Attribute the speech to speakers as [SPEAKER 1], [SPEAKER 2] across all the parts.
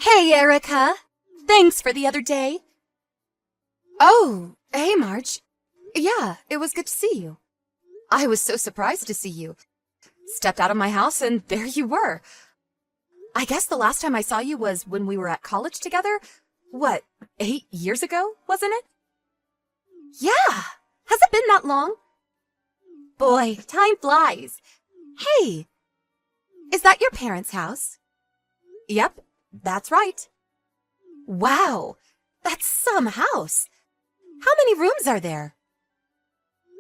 [SPEAKER 1] Hey, Erica. Thanks for the other day. Oh, hey, Marge. Yeah, it was good to see you. I was so surprised to see you. Stepped out of my house and there you were. I guess the last time I saw you was when we were at college together. What, 8 years ago, wasn't it? Yeah, has it been that long? Boy, time flies. Hey, is that your parents' house? Yep, that's right. Wow, that's some house. How many rooms are there?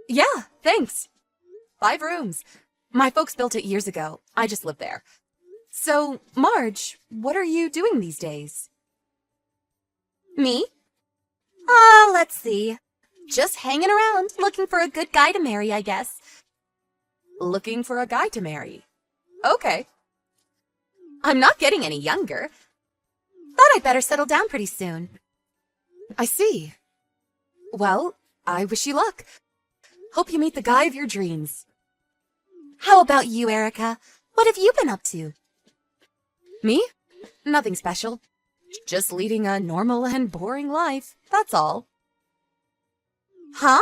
[SPEAKER 1] Yeah, thanks. 5 rooms. My folks built it years ago. I just live there. So, Marge, what are you doing these days? Me? Let's see. Just hanging around, looking for a good guy to marry, I guess. Looking for a guy to marry. Okay. I'm not getting any younger. Thought I'd better settle down pretty soon. I see. Well, I wish you luck. Hope you meet the guy of your dreams. How about you, Erica? What have you been up to? Me? Nothing special. Just leading a normal and boring life, that's all. Huh?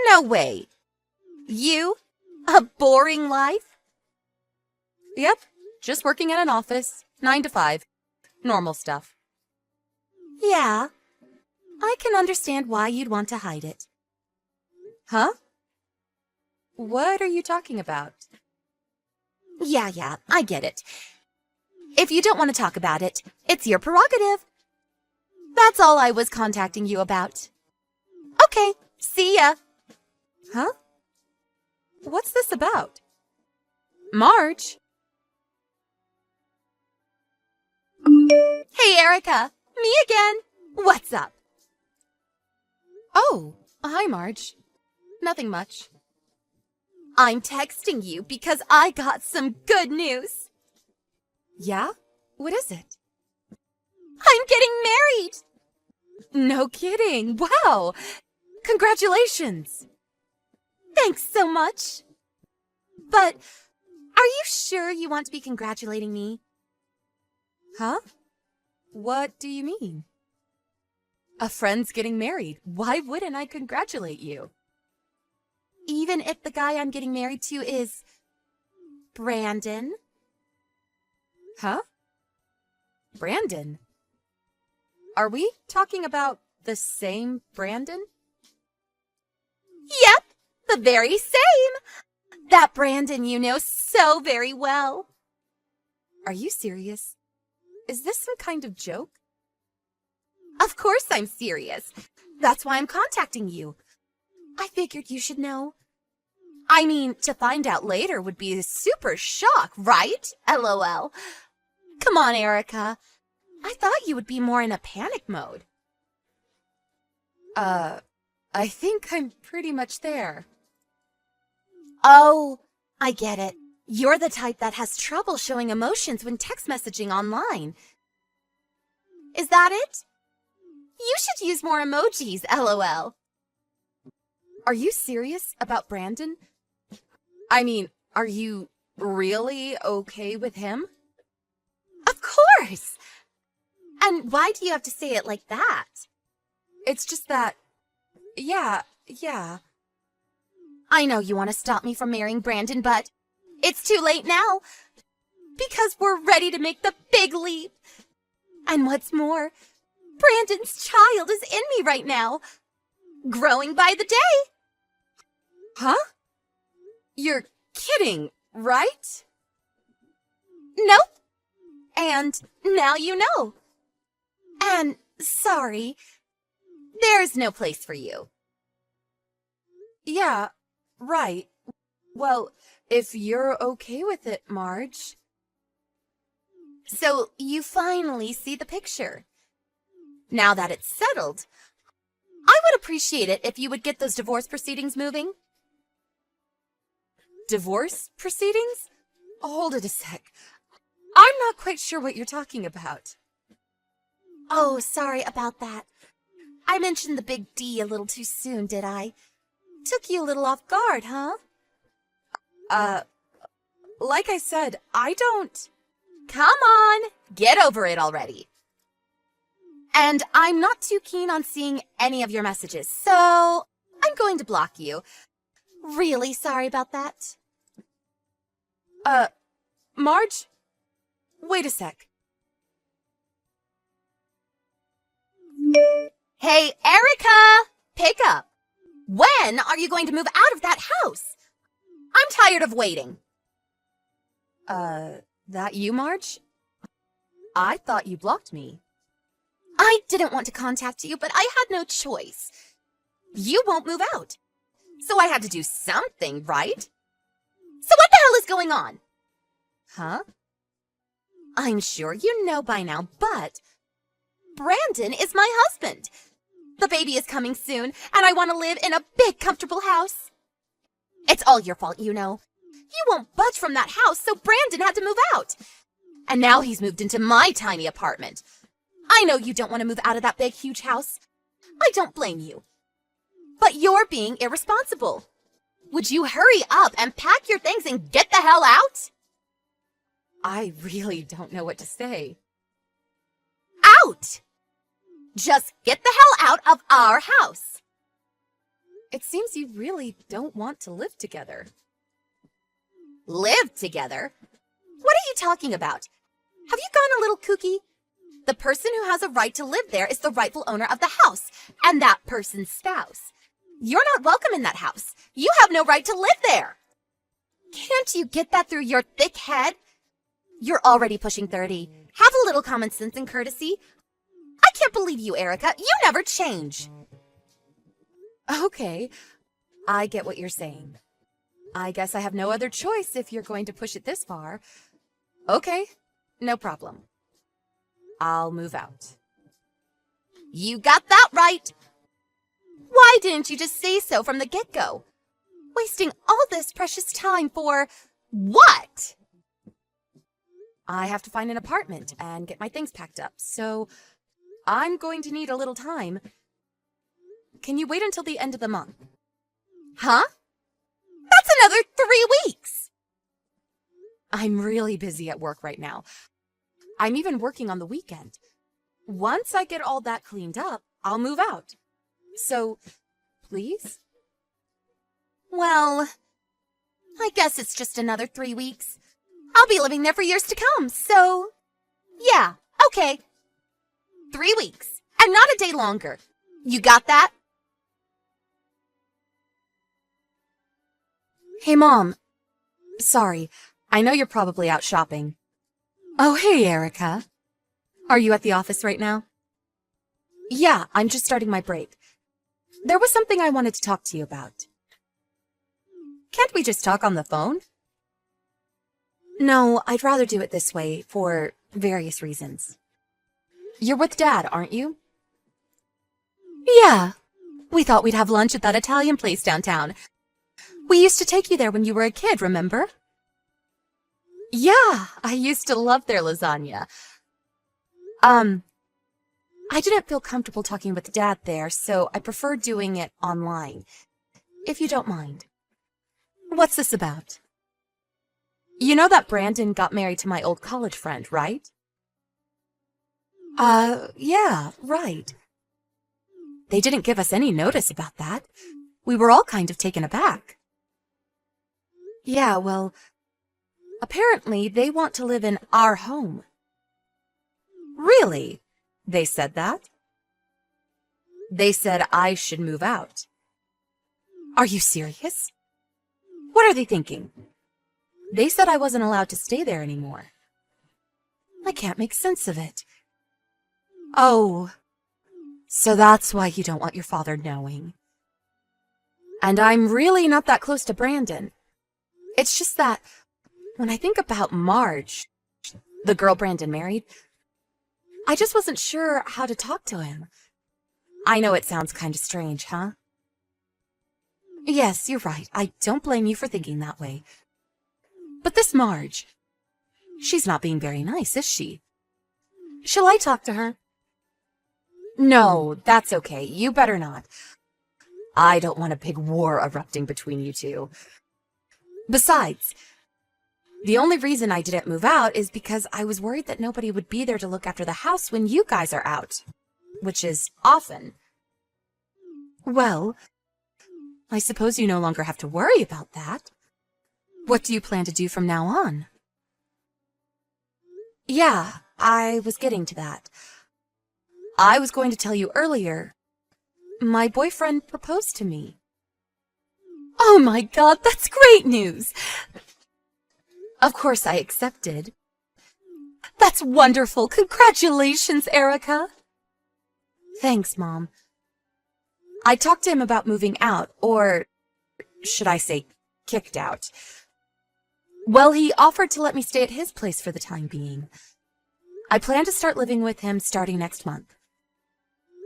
[SPEAKER 1] No way. You? A boring life? Yep, just working at an office, 9 to 5. Normal stuff. Yeah, I can understand why you'd want to hide it. Huh? What are you talking about? Yeah, I get it. If you don't want to talk about it, it's your prerogative. That's all I was contacting you about. Okay, see ya. Huh? What's this about? Marge? Hey, Erica. Me again. What's up? Oh, hi, Marge. Nothing much. I'm texting you because I got some good news. Yeah? What is it? I'm getting married! No kidding. Wow. Congratulations. Thanks so much. But are you sure you want to be congratulating me? Huh? What do you mean? A friend's getting married. Why wouldn't I congratulate you? Even if the guy I'm getting married to is Brandon. Huh? Brandon? Are we talking about the same Brandon? Yep, the very same. That Brandon you know so very well. Are you serious? Is this some kind of joke? Of course I'm serious. That's why I'm contacting you. I figured you should know. I mean, to find out later would be a super shock, right? LOL. Come on, Erica. I thought you would be more in a panic mode. I think I'm pretty much there. Oh, I get it. You're the type that has trouble showing emotions when text messaging online. Is that it? You should use more emojis, LOL. Are you serious about Brandon? I mean, are you really okay with him? Of course! And why do you have to say it like that? It's just that, yeah. I know you want to stop me from marrying Brandon, but it's too late now. Because we're ready to make the big leap. And what's more, Brandon's child is in me right now. Growing by the day. Huh? You're kidding, right? Nope. And now you know. And sorry, there's no place for you. Yeah, right. Well, if you're okay with it, Marge. So you finally see the picture. Now that it's settled, I would appreciate it if you would get those divorce proceedings moving. Divorce proceedings? Hold it a sec. I'm not quite sure what you're talking about. Oh, sorry about that. I mentioned the big D a little too soon, did I? Took you a little off guard, huh? Like I said, I don't... Come on, get over it already. And I'm not too keen on seeing any of your messages, so I'm going to block you. Really sorry about that. Marge? Wait a sec. Hey, Erica! Pick up. When are you going to move out of that house? I'm tired of waiting. That you, Marge? I thought you blocked me. I didn't want to contact you, but I had no choice. You won't move out. So I had to do something, right? So what the hell is going on? Huh? I'm sure you know by now, but Brandon is my husband. The baby is coming soon, and I want to live in a big, comfortable house. It's all your fault, you know. You won't budge from that house, so Brandon had to move out. And now he's moved into my tiny apartment. I know you don't want to move out of that big, huge house. I don't blame you. But you're being irresponsible. Would you hurry up and pack your things and get the hell out? I really don't know what to say. Out! Just get the hell out of our house. It seems you really don't want to live together. Live together? What are you talking about? Have you gone a little kooky? The person who has a right to live there is the rightful owner of the house, and that person's spouse. You're not welcome in that house. You have no right to live there. Can't you get that through your thick head? You're already pushing 30. Have a little common sense and courtesy. I can't believe you, Erica. You never change. Okay, I get what you're saying. I guess I have no other choice if you're going to push it this far. Okay, no problem. I'll move out. You got that right. Why didn't you just say so from the get-go? Wasting all this precious time for what? I have to find an apartment and get my things packed up, so I'm going to need a little time. Can you wait until the end of the month? Huh? That's another 3 weeks! I'm really busy at work right now. I'm even working on the weekend. Once I get all that cleaned up, I'll move out. So, please? Well, I guess it's just another 3 weeks. I'll be living there for years to come, so yeah, okay. 3 weeks, and not a day longer. You got that? Hey, Mom. Sorry, I know you're probably out shopping. Oh, hey, Erica. Are you at the office right now? Yeah, I'm just starting my break. There was something I wanted to talk to you about. Can't we just talk on the phone? No, I'd rather do it this way for various reasons. You're with Dad, aren't you? Yeah. We thought we'd have lunch at that Italian place downtown. We used to take you there when you were a kid, remember? Yeah, I used to love their lasagna. I didn't feel comfortable talking with Dad there, so I prefer doing it online, if you don't mind. What's this about? You know that Brandon got married to my old college friend, right? Yeah, right. They didn't give us any notice about that. We were all kind of taken aback. Yeah, well, apparently they want to live in our home. Really? They said that? They said I should move out. Are you serious? What are they thinking? They said I wasn't allowed to stay there anymore. I can't make sense of it. Oh, so that's why you don't want your father knowing. And I'm really not that close to Brandon. It's just that when I think about Marge, the girl Brandon married, I just wasn't sure how to talk to him. I know it sounds kind of strange, huh? Yes, you're right. I don't blame you for thinking that way. But this Marge, she's not being very nice, is she? Shall I talk to her? No, that's okay. You better not. I don't want a big war erupting between you two. Besides, the only reason I didn't move out is because I was worried that nobody would be there to look after the house when you guys are out. which is often. Well, I suppose you no longer have to worry about that. What do you plan to do from now on? Yeah, I was getting to that. I was going to tell you earlier. My boyfriend proposed to me. Oh my God, that's great news! Of course I accepted. That's wonderful! Congratulations, Erica! Thanks, Mom. I talked to him about moving out, or should I say, kicked out. Well, he offered to let me stay at his place for the time being. I plan to start living with him starting next month.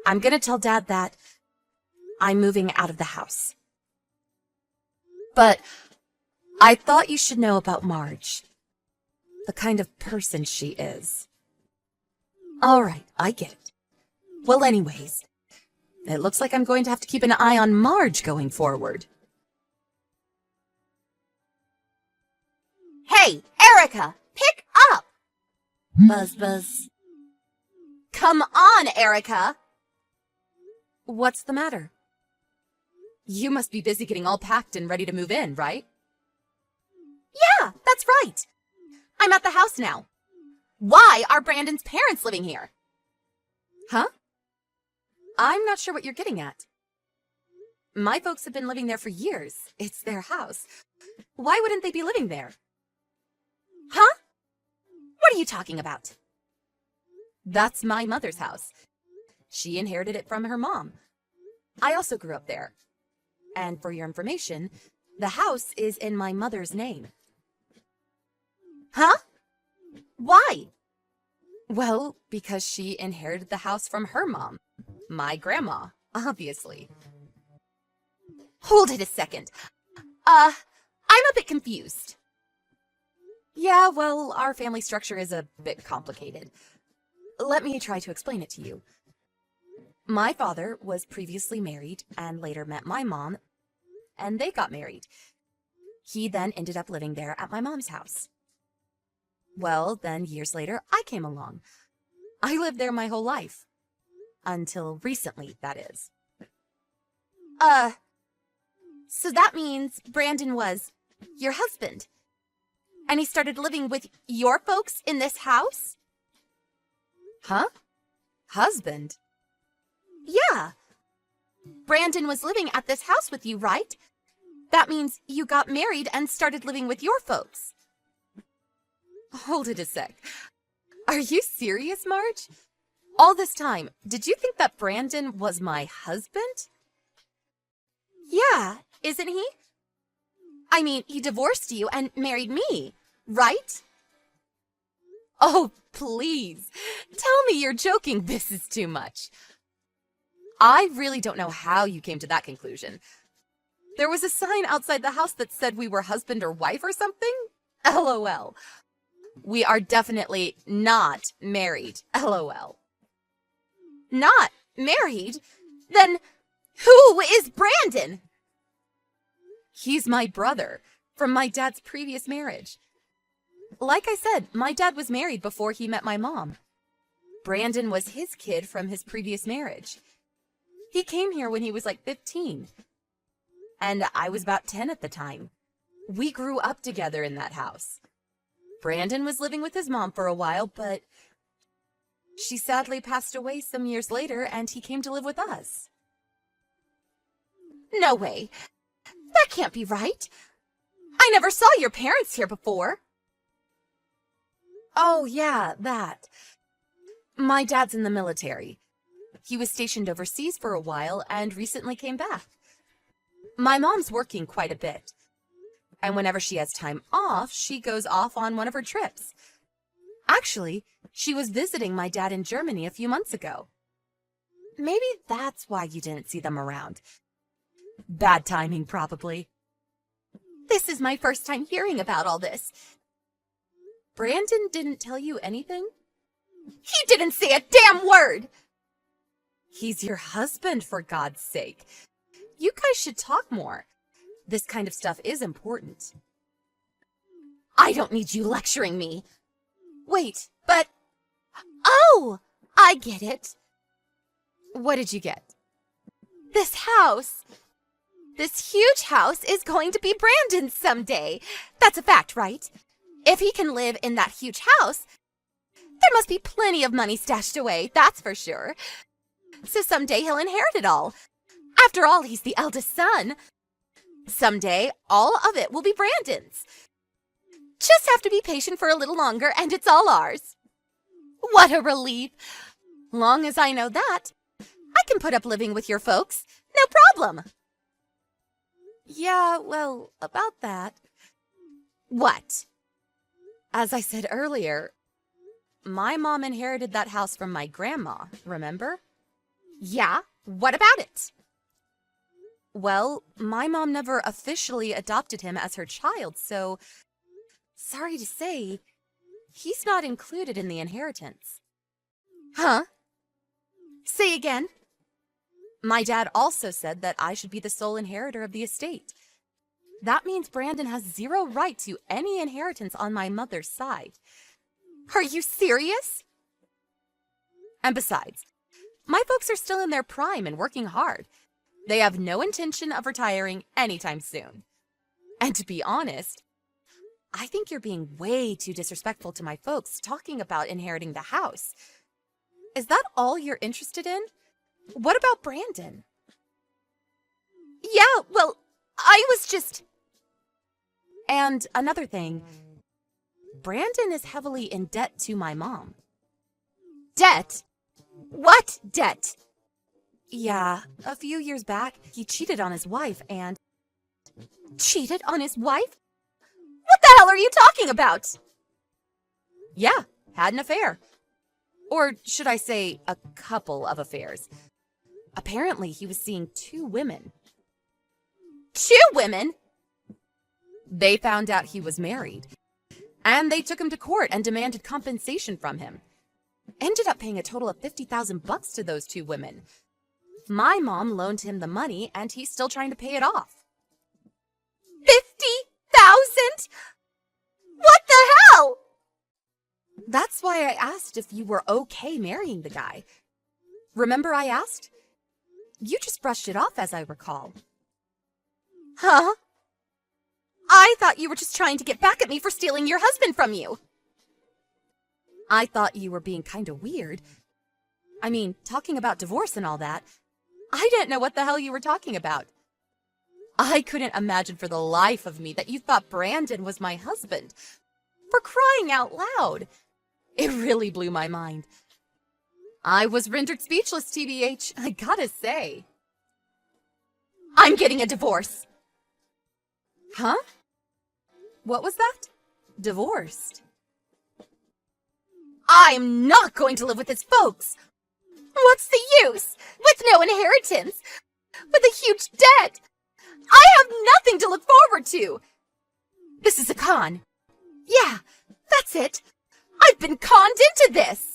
[SPEAKER 1] I'm gonna tell Dad that I'm moving out of the house. But I thought you should know about Marge. The kind of person she is. All right, I get it. Well, anyways, it looks like I'm going to have to keep an eye on Marge going forward. Hey, Erica, pick up! Buzz, buzz. Come on, Erica! What's the matter? You must be busy getting all packed and ready to move in, right? Yeah, that's right. I'm at the house now. Why are Brandon's parents living here? Huh? I'm not sure what you're getting at. My folks have been living there for years. It's their house. Why wouldn't they be living there? Huh? What are you talking about? That's my mother's house. She inherited it from her mom. I also grew up there. And for your information, the house is in my mother's name. Huh? Why? Well, because she inherited the house from her mom. My grandma, obviously. Hold it a second. I'm a bit confused. Yeah, well, our family structure is a bit complicated. Let me try to explain it to you. My father was previously married and later met my mom, and they got married. He then ended up living there at my mom's house. Well, then years later, I came along. I lived there my whole life. Until recently, that is. So that means Brandon was your husband? And he started living with your folks in this house? Huh? Husband? Yeah. Brandon was living at this house with you, right? That means you got married and started living with your folks. Hold it a sec. Are you serious, Marge? All this time, did you think that Brandon was my husband? Yeah, isn't he? I mean, he divorced you and married me, right? Oh, please. Tell me you're joking. This is too much. I really don't know how you came to that conclusion. There was a sign outside the house that said we were husband or wife or something? LOL. We are definitely not married. LOL. Not married? Then who is Brandon? He's my brother from my dad's previous marriage. Like I said, my dad was married before he met my mom. Brandon was his kid from his previous marriage. He came here when he was like 15. And I was about 10 at the time. We grew up together in that house. Brandon was living with his mom for a while, but she sadly passed away some years later, and he came to live with us. No way. That can't be right. I never saw your parents here before. Oh, yeah, that. My dad's in the military. He was stationed overseas for a while and recently came back. My mom's working quite a bit. And whenever she has time off, she goes off on one of her trips. Actually, she was visiting my dad in Germany a few months ago. Maybe that's why you didn't see them around. Bad timing, probably. This is my first time hearing about all this. Brandon didn't tell you anything? He didn't say a damn word! He's your husband, for God's sake. You guys should talk more. This kind of stuff is important. I don't need you lecturing me. Wait, but... Oh! I get it. What did you get? This house. This huge house is going to be Brandon's someday. That's a fact, right? If he can live in that huge house, there must be plenty of money stashed away, that's for sure. So someday he'll inherit it all. After all, he's the eldest son. Someday, all of it will be Brandon's. Just have to be patient for a little longer and it's all ours. What a relief. Long as I know that, I can put up living with your folks. No problem. Yeah, well, about that. What? As I said earlier, my mom inherited that house from my grandma, remember? Yeah, what about it? Well, my mom never officially adopted him as her child, so sorry to say, he's not included in the inheritance. Huh? Say again. My dad also said that I should be the sole inheritor of the estate. That means Brandon has zero right to any inheritance on my mother's side. Are you serious? And besides, my folks are still in their prime and working hard. They have no intention of retiring anytime soon. And to be honest, I think you're being way too disrespectful to my folks talking about inheriting the house. Is that all you're interested in? What about Brandon? Yeah, well, I was just... And another thing, Brandon is heavily in debt to my mom. Debt? What debt? Yeah, a few years back, he cheated on his wife and... Cheated on his wife? What the hell are you talking about? Yeah, had an affair. Or should I say, a couple of affairs. Apparently, he was seeing 2 women. 2 women? They found out he was married, and they took him to court and demanded compensation from him. Ended up paying a total of $50,000 to those 2 women. My mom loaned him the money, and he's still trying to pay it off. 50,000? What the hell? That's why I asked if you were okay marrying the guy. Remember I asked? You just brushed it off, as I recall. Huh? I thought you were just trying to get back at me for stealing your husband from you. I thought you were being kind of weird. I mean, talking about divorce and all that. I didn't know what the hell you were talking about. I couldn't imagine for the life of me that you thought Brandon was my husband. For crying out loud. It really blew my mind. I was rendered speechless, TBH, I gotta say. I'm getting a divorce. Huh? What was that? Divorced. I'm not going to live with his folks. What's the use? With no inheritance. With a huge debt. I have nothing to look forward to. This is a con. Yeah, that's it. I've been conned into this.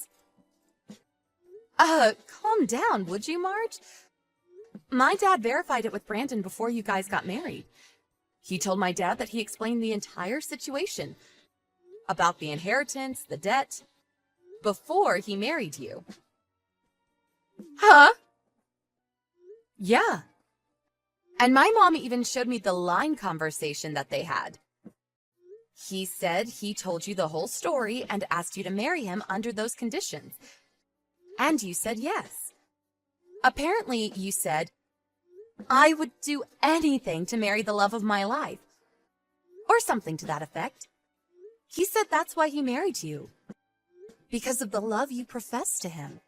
[SPEAKER 1] Calm down, would you, Marge? My dad verified it with Brandon before you guys got married. He told my dad that he explained the entire situation about the inheritance, the debt, before he married you. Huh? Yeah. And my mom even showed me the line conversation that they had. He said he told you the whole story and asked you to marry him under those conditions. And you said yes. Apparently, you said, I would do anything to marry the love of my life. Or something to that effect. He said that's why he married you. Because of the love you profess to him.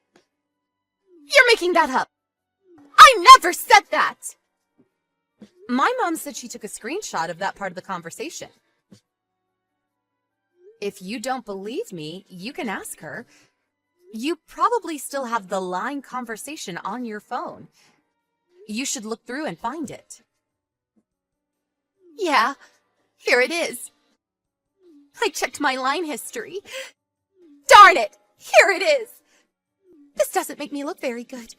[SPEAKER 1] You're making that up. I never said that. My mom said she took a screenshot of that part of the conversation. If you don't believe me, you can ask her. You probably still have the line conversation on your phone. You should look through and find it. Yeah, here it is. I checked my line history. Darn it! Here it is! This doesn't make me look very good.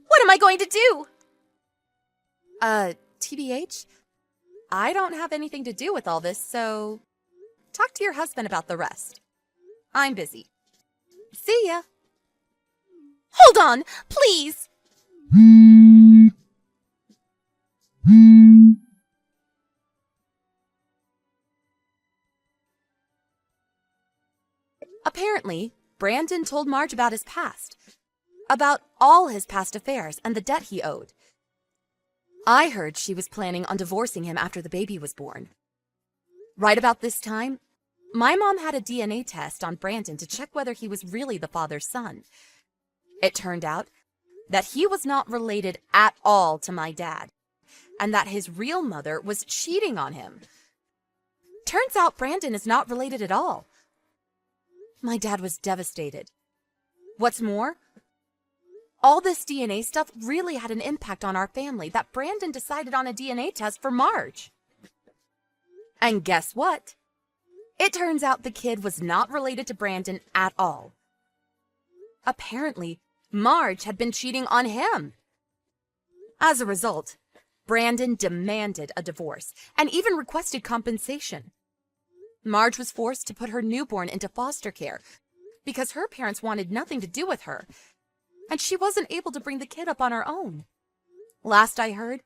[SPEAKER 1] What am I going to do? TBH, I don't have anything to do with all this, so talk to your husband about the rest. I'm busy. See ya. Hold on, please. Apparently, Brandon told Marge about his past, about all his past affairs and the debt he owed. I heard she was planning on divorcing him after the baby was born. Right about this time, my mom had a DNA test on Brandon to check whether he was really the father's son. It turned out that he was not related at all to my dad, and that his real mother was cheating on him. Turns out Brandon is not related at all. My dad was devastated. What's more, all this DNA stuff really had an impact on our family that Brandon decided on a DNA test for Marge. And guess what? It turns out the kid was not related to Brandon at all. Apparently, Marge had been cheating on him. As a result, Brandon demanded a divorce and even requested compensation. Marge was forced to put her newborn into foster care because her parents wanted nothing to do with her, and she wasn't able to bring the kid up on her own. Last I heard,